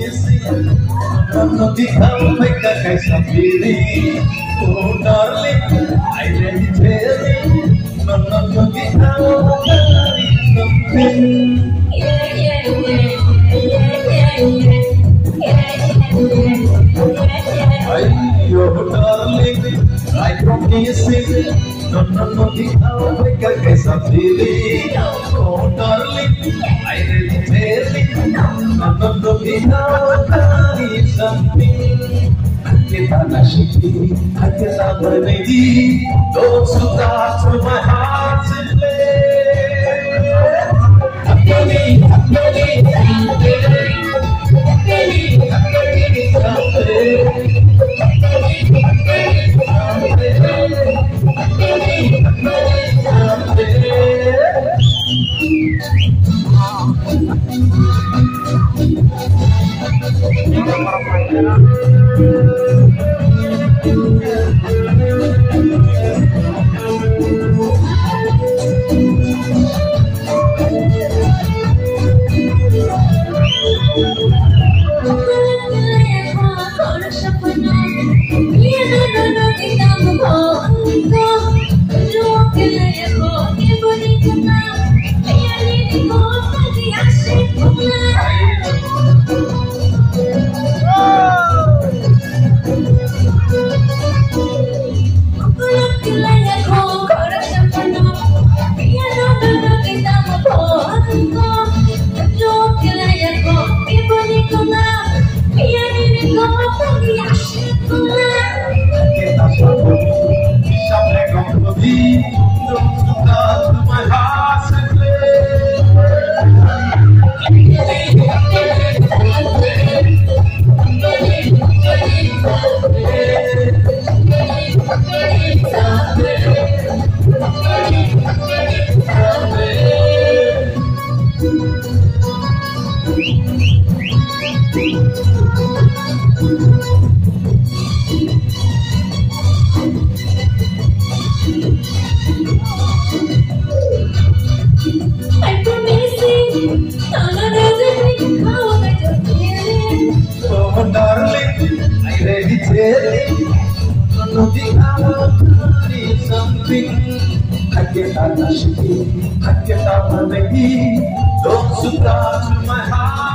promising. No, don't make a case of feeling. Oh, darling, I let it tell you. No, don't something. Your darling, I promising. No, don't make a case of feeling. Oh, darling, I really tell you. No, don't something. Kita nasib, kita bernadi. Those who touch my heart to play. Happily, happily, happily, happily, happily, I get out my baby, don't you touch my heart.